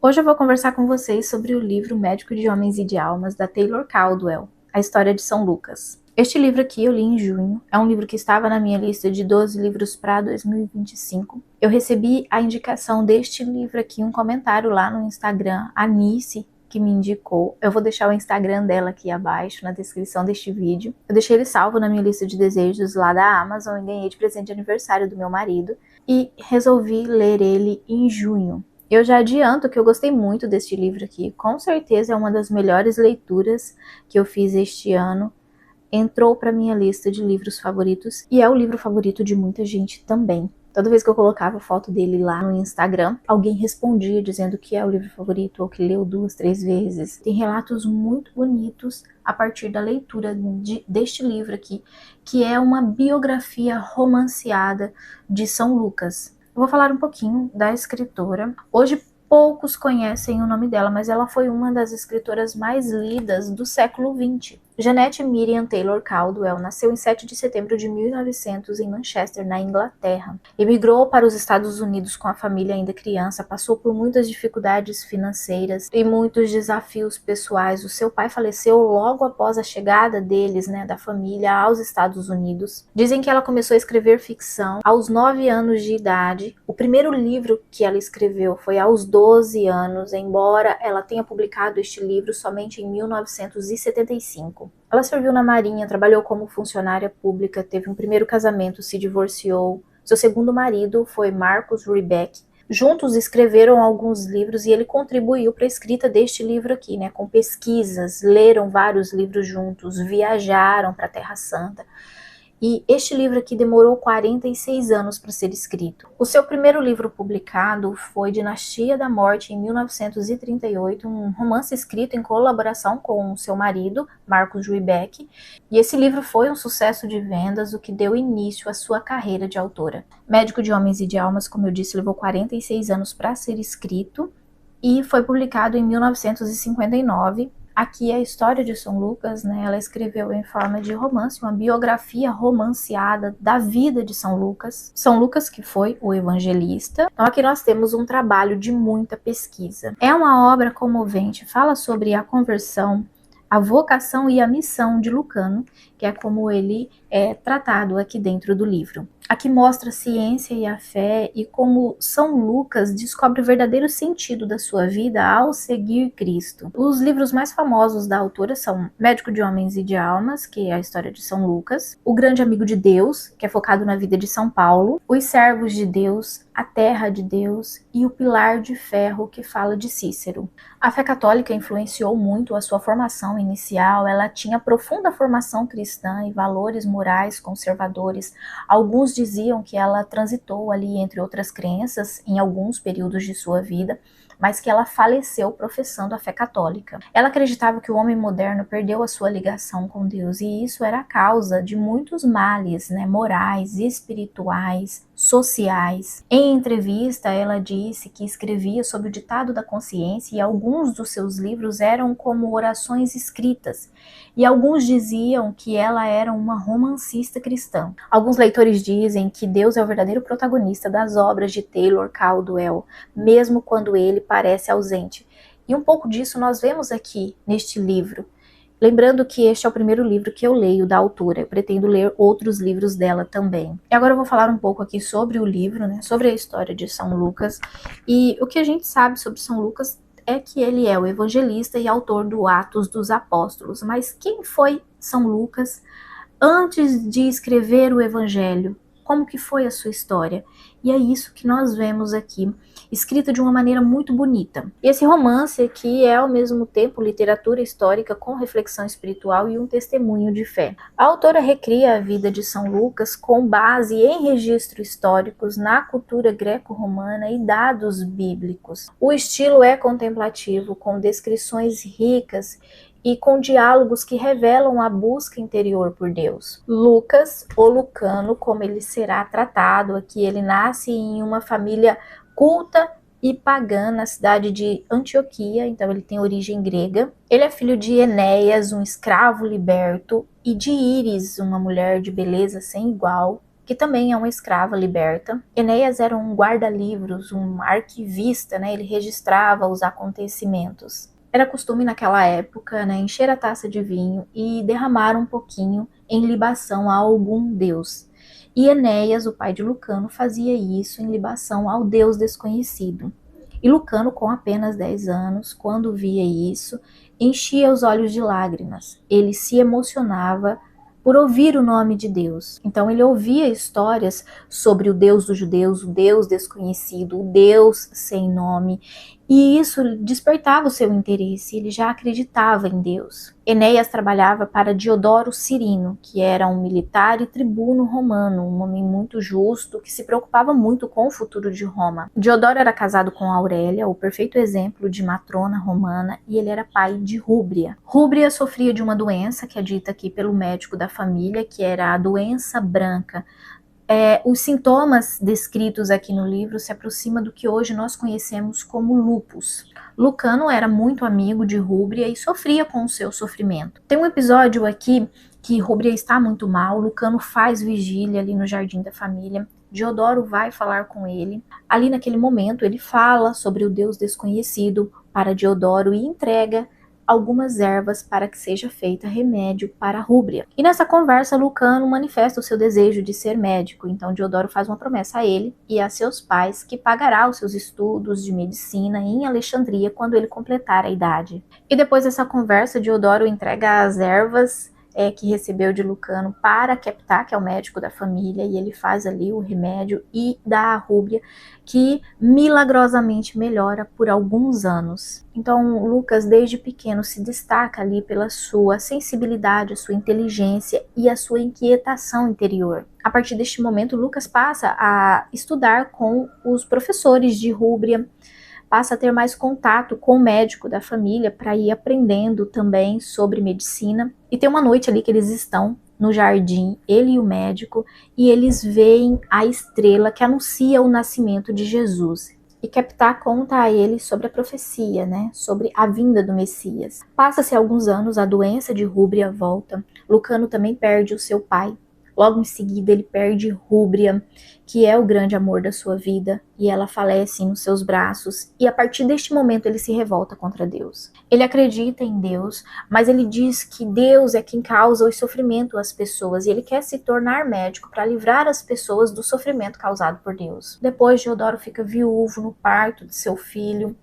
Hoje eu vou conversar com vocês sobre o livro Médico de Homens e de Almas, da Taylor Caldwell, A História de São Lucas. Este livro aqui eu li em junho, é um livro que estava na minha lista de 12 livros para 2025. Eu recebi a indicação deste livro aqui, um comentário lá no Instagram, a Nice, que me indicou. Eu vou deixar o Instagram dela aqui abaixo, na descrição deste vídeo. Eu deixei ele salvo na minha lista de desejos lá da Amazon e ganhei de presente de aniversário do meu marido. E resolvi ler ele em junho. Eu já adianto que eu gostei muito deste livro aqui. Com certeza é uma das melhores leituras que eu fiz este ano. Entrou para minha lista de livros favoritos e é o livro favorito de muita gente também. Toda vez que eu colocava foto dele lá no Instagram, alguém respondia dizendo que é o livro favorito ou que leu 2, 3 vezes. Tem relatos muito bonitos a partir da leitura deste livro aqui, que é uma biografia romanceada de São Lucas. Eu vou falar um pouquinho da escritora. Hoje poucos conhecem o nome dela, mas ela foi uma das escritoras mais lidas do século XX. Jeanette Miriam Taylor Caldwell nasceu em 7 de setembro de 1900 em Manchester, na Inglaterra. Emigrou para os Estados Unidos com a família ainda criança, passou por muitas dificuldades financeiras e muitos desafios pessoais. O seu pai faleceu logo após a chegada deles, da família, aos Estados Unidos. Dizem que ela começou a escrever ficção aos 9 anos de idade. O primeiro livro que ela escreveu foi aos 12 anos, embora ela tenha publicado este livro somente em 1975. Ela serviu na Marinha, trabalhou como funcionária pública, teve um primeiro casamento, se divorciou. Seu segundo marido foi Marcus Rybak. Juntos escreveram alguns livros e ele contribuiu para a escrita deste livro aqui, com pesquisas, leram vários livros juntos, viajaram para a Terra Santa. E este livro aqui demorou 46 anos para ser escrito. O seu primeiro livro publicado foi Dinastia da Morte, em 1938, um romance escrito em colaboração com seu marido, Marcus Rybak. E esse livro foi um sucesso de vendas, o que deu início à sua carreira de autora. Médico de Homens e de Almas, como eu disse, levou 46 anos para ser escrito e foi publicado em 1959. Aqui é a história de São Lucas, ela escreveu em forma de romance, uma biografia romanceada da vida de São Lucas. São Lucas, que foi o evangelista. Então aqui nós temos um trabalho de muita pesquisa. É uma obra comovente, fala sobre a conversão, a vocação e a missão de Lucano, que é como ele é tratado aqui dentro do livro. Aqui mostra a ciência e a fé e como São Lucas descobre o verdadeiro sentido da sua vida ao seguir Cristo. Os livros mais famosos da autora são Médico de Homens e de Almas, que é a história de São Lucas, O Grande Amigo de Deus, que é focado na vida de São Paulo, Os Servos de Deus, A Terra de Deus e O Pilar de Ferro, que fala de Cícero. A fé católica influenciou muito a sua formação inicial, ela tinha profunda formação cristã e valores morais conservadores. Alguns diziam que ela transitou ali entre outras crenças em alguns períodos de sua vida, mas que ela faleceu professando a fé católica. Ela acreditava que o homem moderno perdeu a sua ligação com Deus e isso era a causa de muitos males, morais, espirituais, sociais. Em entrevista, ela disse que escrevia sob o ditado da consciência e alguns dos seus livros eram como orações escritas. E alguns diziam que ela era uma romancista cristã. Alguns leitores dizem que Deus é o verdadeiro protagonista das obras de Taylor Caldwell, mesmo quando ele parece ausente. E um pouco disso nós vemos aqui neste livro. Lembrando que este é o primeiro livro que eu leio da autora, eu pretendo ler outros livros dela também. E agora eu vou falar um pouco aqui sobre o livro, sobre a história de São Lucas. E o que a gente sabe sobre São Lucas é que ele é o evangelista e autor do Atos dos Apóstolos. Mas quem foi São Lucas antes de escrever o Evangelho? Como que foi a sua história? E é isso que nós vemos aqui, escrita de uma maneira muito bonita. Esse romance aqui é ao mesmo tempo literatura histórica com reflexão espiritual e um testemunho de fé. A autora recria a vida de São Lucas com base em registros históricos na cultura greco-romana e dados bíblicos. O estilo é contemplativo, com descrições ricas e com diálogos que revelam a busca interior por Deus. Lucas, ou Lucano, como ele será tratado aqui, ele nasce em uma família culta e pagã na cidade de Antioquia, então ele tem origem grega. Ele é filho de Enéas, um escravo liberto, e de Íris, uma mulher de beleza sem igual, que também é uma escrava liberta. Enéas era um guarda-livros, um arquivista, né? Ele registrava os acontecimentos. Era costume naquela época, né, encher a taça de vinho e derramar um pouquinho em libação a algum deus. E Enéas, o pai de Lucano, fazia isso em libação ao deus desconhecido. E Lucano, com apenas 10 anos, quando via isso, enchia os olhos de lágrimas. Ele se emocionava por ouvir o nome de Deus. Então ele ouvia histórias sobre o Deus dos judeus, o Deus desconhecido, o Deus sem nome, e isso despertava o seu interesse, ele já acreditava em Deus. Enéas trabalhava para Diodoro Cirino, que era um militar e tribuno romano, um homem muito justo, que se preocupava muito com o futuro de Roma. Diodoro era casado com Aurélia, o perfeito exemplo de matrona romana, e ele era pai de Rúbria. Rúbria sofria de uma doença, que é dita aqui pelo médico da família, que era a doença branca. Os sintomas descritos aqui no livro se aproximam do que hoje nós conhecemos como lúpus. Lucano era muito amigo de Rúbria e sofria com o seu sofrimento. Tem um episódio aqui que Rúbria está muito mal, Lucano faz vigília ali no jardim da família, Diodoro vai falar com ele. Ali naquele momento ele fala sobre o Deus desconhecido para Diodoro e entrega algumas ervas para que seja feita remédio para Rúbria. E nessa conversa, Lucano manifesta o seu desejo de ser médico, então Diodoro faz uma promessa a ele e a seus pais que pagará os seus estudos de medicina em Alexandria quando ele completar a idade. E depois dessa conversa, Diodoro entrega as ervas que recebeu de Lucano para Keptá, que é o médico da família, e ele faz ali o remédio e dá a Rúbria, que milagrosamente melhora por alguns anos. Então Lucas desde pequeno se destaca ali pela sua sensibilidade, a sua inteligência e a sua inquietação interior. A partir deste momento, Lucas passa a estudar com os professores de Rúbria, passa a ter mais contato com o médico da família para ir aprendendo também sobre medicina. E tem uma noite ali que eles estão no jardim, ele e o médico, e eles veem a estrela que anuncia o nascimento de Jesus. E Keptá conta a ele sobre a profecia, né, sobre a vinda do Messias. Passa-se alguns anos, a doença de Rúbria volta, Lucano também perde o seu pai. Logo em seguida ele perde Rúbria, que é o grande amor da sua vida, e ela falece nos seus braços, e a partir deste momento ele se revolta contra Deus. Ele acredita em Deus, mas ele diz que Deus é quem causa o sofrimento às pessoas, e ele quer se tornar médico para livrar as pessoas do sofrimento causado por Deus. Depois, Diodoro fica viúvo no parto de seu filho,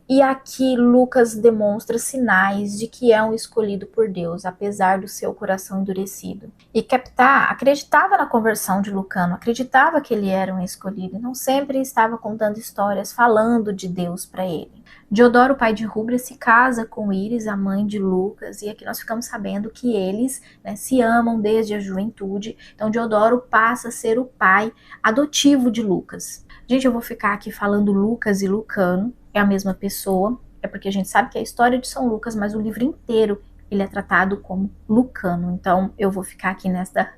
e aqui Lucas demonstra sinais de que é um escolhido por Deus, apesar do seu coração endurecido. E Keptá acreditava na conversão de Lucano, acreditava que ele era um escolhido, e não sempre estava contando histórias, falando de Deus para ele. Diodoro, pai de Rúbria, se casa com Íris, a mãe de Lucas, e aqui nós ficamos sabendo que eles, né, se amam desde a juventude. Então Diodoro passa a ser o pai adotivo de Lucas. Gente, eu vou ficar aqui falando Lucas e Lucano, é a mesma pessoa, é porque a gente sabe que é a história de São Lucas, mas o livro inteiro ele é tratado como Lucano, então eu vou ficar aqui nessa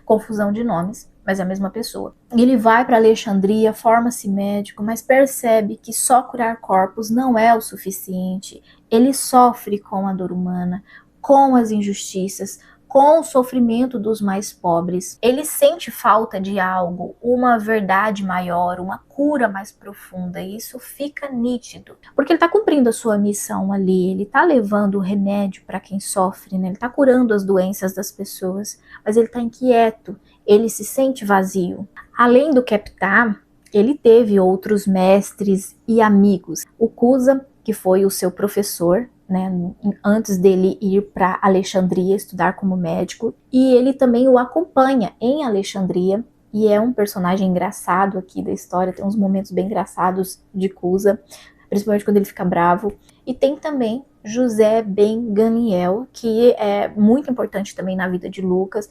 confusão de nomes, mas é a mesma pessoa. Ele vai para Alexandria, forma-se médico, mas percebe que só curar corpos não é o suficiente. Ele sofre com a dor humana, com as injustiças, com o sofrimento dos mais pobres. Ele sente falta de algo, uma verdade maior, uma cura mais profunda, e isso fica nítido. Porque ele está cumprindo a sua missão ali, ele está levando o remédio para quem sofre, né? Ele está curando as doenças das pessoas, mas ele está inquieto, ele se sente vazio. Além do Keptá, ele teve outros mestres e amigos. O Cusa, que foi o seu professor, né, antes dele ir para Alexandria estudar como médico, e ele também o acompanha em Alexandria, e é um personagem engraçado aqui da história, tem uns momentos bem engraçados de Cusa, principalmente quando ele fica bravo. E tem também José ben Ganiel, que é muito importante também na vida de Lucas.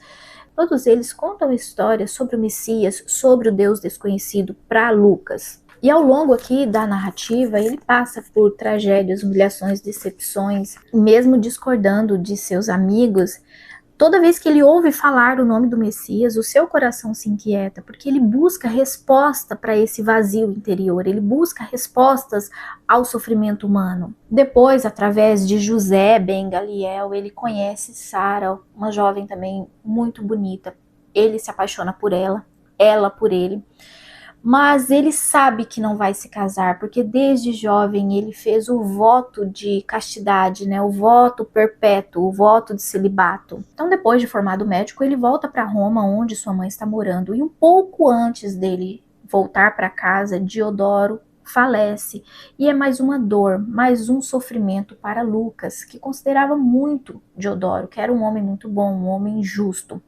Todos eles contam histórias sobre o Messias, sobre o Deus desconhecido para Lucas. E ao longo aqui da narrativa, ele passa por tragédias, humilhações, decepções, mesmo discordando de seus amigos. Toda vez que ele ouve falar o nome do Messias, o seu coração se inquieta, porque ele busca resposta para esse vazio interior, ele busca respostas ao sofrimento humano. Depois, através de José ben Galiel, ele conhece Sara, uma jovem também muito bonita. Ele se apaixona por ela, ela por ele. Mas ele sabe que não vai se casar, porque desde jovem ele fez o voto de castidade, né? O voto perpétuo, o voto de celibato. Então, depois de formado médico, ele volta para Roma, onde sua mãe está morando. E um pouco antes dele voltar para casa, Diodoro falece. E é mais uma dor, mais um sofrimento para Lucas, que considerava muito Diodoro, que era um homem muito bom, um homem justo.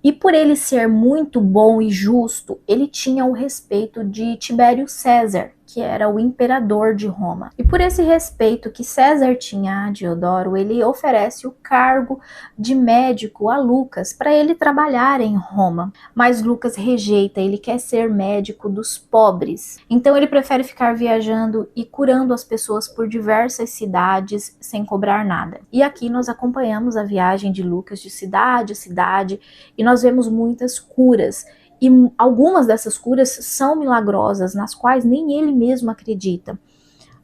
E por ele ser muito bom e justo, ele tinha o respeito de Tibério César, que era o imperador de Roma. E por esse respeito que César tinha a Diodoro, ele oferece o cargo de médico a Lucas para ele trabalhar em Roma. Mas Lucas rejeita, ele quer ser médico dos pobres. Então ele prefere ficar viajando e curando as pessoas por diversas cidades sem cobrar nada. E aqui nós acompanhamos a viagem de Lucas de cidade a cidade e nós vemos muitas curas. E algumas dessas curas são milagrosas, nas quais nem ele mesmo acredita.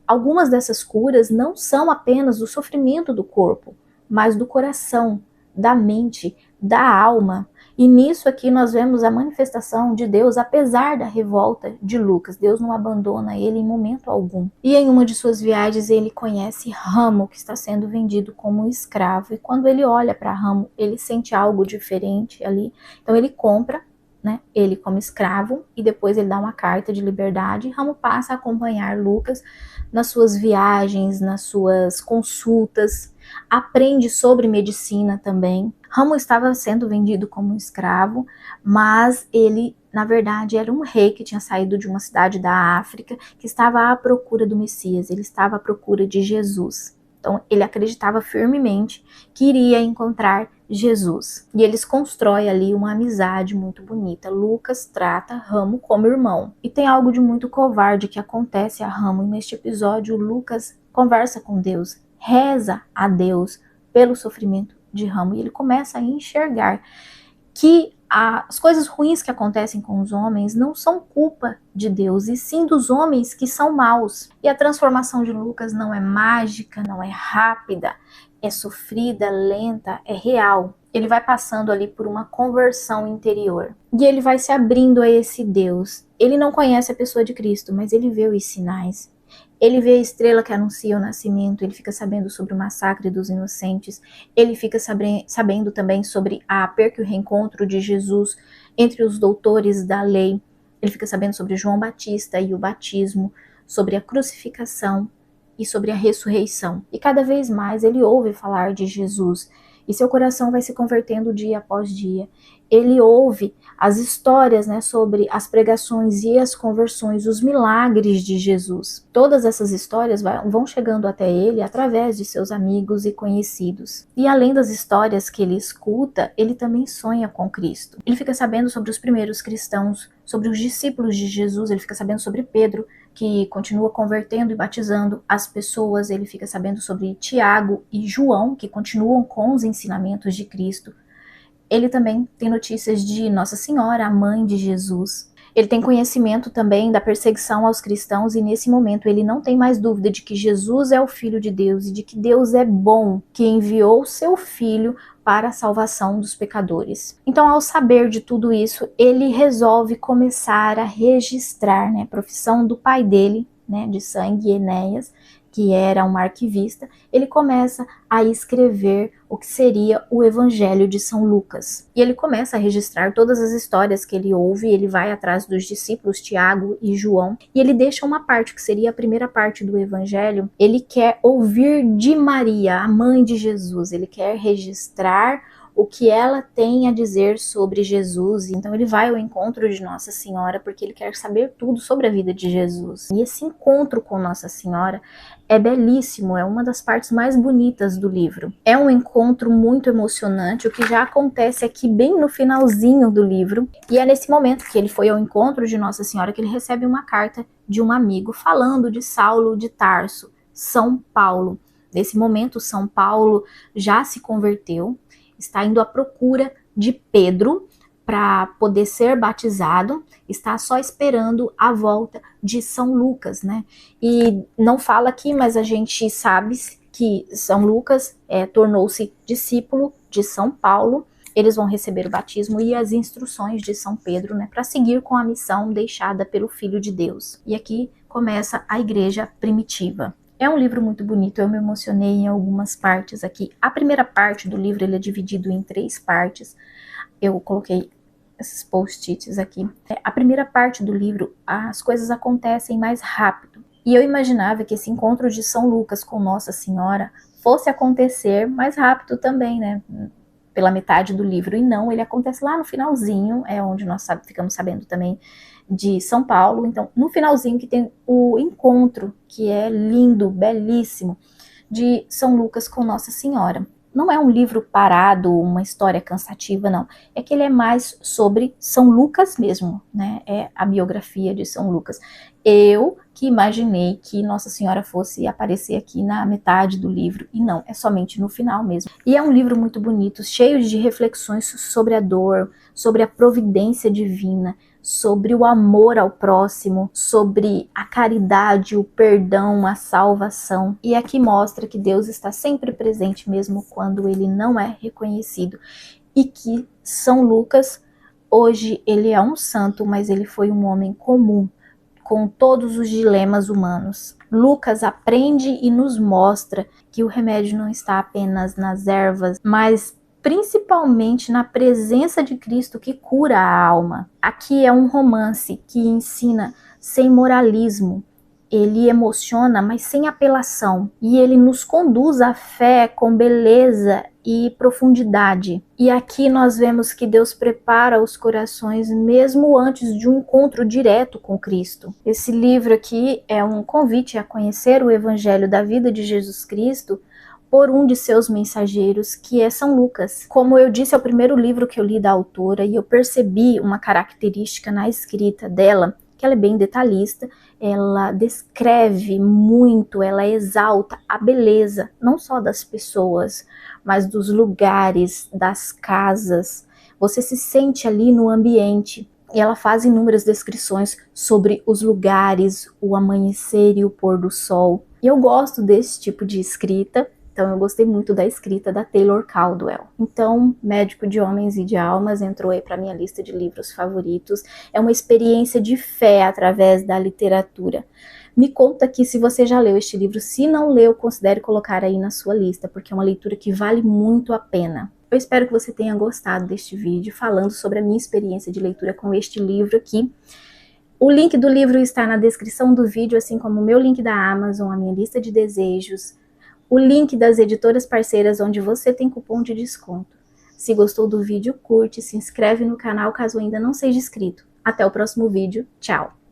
Algumas dessas curas não são apenas do sofrimento do corpo, mas do coração, da mente, da alma. E nisso aqui nós vemos a manifestação de Deus, apesar da revolta de Lucas. Deus não abandona ele em momento algum. E em uma de suas viagens ele conhece Ramo, que está sendo vendido como escravo. E quando ele olha para Ramo, ele sente algo diferente ali. Então ele compra, né, ele como escravo, e depois ele dá uma carta de liberdade. Ramo passa a acompanhar Lucas nas suas viagens, nas suas consultas, aprende sobre medicina também. Ramo estava sendo vendido como escravo, mas ele, na verdade, era um rei que tinha saído de uma cidade da África, que estava à procura do Messias, ele estava à procura de Jesus. Então, ele acreditava firmemente que iria encontrar Jesus. E eles constroem ali uma amizade muito bonita. Lucas trata Ramo como irmão. E tem algo de muito covarde que acontece a Ramo. E neste episódio, Lucas conversa com Deus, reza a Deus pelo sofrimento de Ramo. E ele começa a enxergar que as coisas ruins que acontecem com os homens não são culpa de Deus, e sim dos homens que são maus. E a transformação de Lucas não é mágica, não é rápida, é sofrida, lenta, é real. Ele vai passando ali por uma conversão interior. E ele vai se abrindo a esse Deus. Ele não conhece a pessoa de Cristo, mas ele vê os sinais. Ele vê a estrela que anuncia o nascimento, ele fica sabendo sobre o massacre dos inocentes, ele fica sabendo também sobre a perca e o reencontro de Jesus entre os doutores da lei, ele fica sabendo sobre João Batista e o batismo, sobre a crucificação e sobre a ressurreição. E cada vez mais ele ouve falar de Jesus, e seu coração vai se convertendo dia após dia. Ele ouve as histórias, né, sobre as pregações e as conversões, os milagres de Jesus. Todas essas histórias vão chegando até ele através de seus amigos e conhecidos. E além das histórias que ele escuta, ele também sonha com Cristo. Ele fica sabendo sobre os primeiros cristãos, sobre os discípulos de Jesus, ele fica sabendo sobre Pedro, que continua convertendo e batizando as pessoas, ele fica sabendo sobre Tiago e João, que continuam com os ensinamentos de Cristo. Ele também tem notícias de Nossa Senhora, a mãe de Jesus. Ele tem conhecimento também da perseguição aos cristãos, e nesse momento ele não tem mais dúvida de que Jesus é o Filho de Deus e de que Deus é bom, que enviou seu Filho para a salvação dos pecadores. Então, ao saber de tudo isso, ele resolve começar a registrar, né, a profissão do pai dele, né, de sangue, Enéas, que era um arquivista. Ele começa a escrever o que seria o Evangelho de São Lucas. E ele começa a registrar todas as histórias que ele ouve, ele vai atrás dos discípulos Tiago e João, e ele deixa uma parte, que seria a primeira parte do Evangelho. Ele quer ouvir de Maria, a mãe de Jesus, ele quer registrar o que ela tem a dizer sobre Jesus. Então ele vai ao encontro de Nossa Senhora porque ele quer saber tudo sobre a vida de Jesus. E esse encontro com Nossa Senhora é belíssimo, é uma das partes mais bonitas do livro. É um encontro muito emocionante, o que já acontece aqui bem no finalzinho do livro. E é nesse momento que ele foi ao encontro de Nossa Senhora que ele recebe uma carta de um amigo falando de Saulo de Tarso, São Paulo. Nesse momento, São Paulo já se converteu, está indo à procura de Pedro para poder ser batizado, está só esperando a volta de São Lucas, né? E não fala aqui, mas a gente sabe que São Lucas tornou-se discípulo de São Paulo, eles vão receber o batismo e as instruções de São Pedro, né, para seguir com a missão deixada pelo Filho de Deus. E aqui começa a igreja primitiva. É um livro muito bonito, eu me emocionei em algumas partes aqui. A primeira parte do livro ele é dividido em 3 partes. Eu coloquei esses post-its aqui. A primeira parte do livro, as coisas acontecem mais rápido. E eu imaginava que esse encontro de São Lucas com Nossa Senhora fosse acontecer mais rápido também, né? Pela metade do livro. E não, ele acontece lá no finalzinho, é onde nós ficamos sabendo também de São Paulo. Então, no finalzinho que tem o encontro, que é lindo, belíssimo, de São Lucas com Nossa Senhora. Não é um livro parado, uma história cansativa, não. É que ele é mais sobre São Lucas mesmo, né? É a biografia de São Lucas. Eu que imaginei que Nossa Senhora fosse aparecer aqui na metade do livro, e não, é somente no final mesmo. E é um livro muito bonito, cheio de reflexões sobre a dor, sobre a providência divina, sobre o amor ao próximo, sobre a caridade, o perdão, a salvação. E aqui mostra que Deus está sempre presente mesmo quando ele não é reconhecido. E que São Lucas, hoje ele é um santo, mas ele foi um homem comum, com todos os dilemas humanos. Lucas aprende e nos mostra que o remédio não está apenas nas ervas, mas principalmente na presença de Cristo que cura a alma. Aqui é um romance que ensina sem moralismo. Ele emociona, mas sem apelação. E ele nos conduz à fé com beleza e profundidade. E aqui nós vemos que Deus prepara os corações mesmo antes de um encontro direto com Cristo. Esse livro aqui é um convite a conhecer o Evangelho da vida de Jesus Cristo por um de seus mensageiros, que é São Lucas. Como eu disse, é o primeiro livro que eu li da autora e eu percebi uma característica na escrita dela, que ela é bem detalhista, ela descreve muito, ela exalta a beleza, não só das pessoas, mas dos lugares, das casas. Você se sente ali no ambiente. E ela faz inúmeras descrições sobre os lugares, o amanhecer e o pôr do sol. E eu gosto desse tipo de escrita. Então eu gostei muito da escrita da Taylor Caldwell. Então, Médico de Homens e de Almas entrou aí para minha lista de livros favoritos. É uma experiência de fé através da literatura. Me conta aqui se você já leu este livro. Se não leu, considere colocar aí na sua lista, porque é uma leitura que vale muito a pena. Eu espero que você tenha gostado deste vídeo falando sobre a minha experiência de leitura com este livro aqui. O link do livro está na descrição do vídeo, assim como o meu link da Amazon, a minha lista de desejos, o link das editoras parceiras onde você tem cupom de desconto. Se gostou do vídeo, curte, se inscreve no canal caso ainda não seja inscrito. Até o próximo vídeo. Tchau!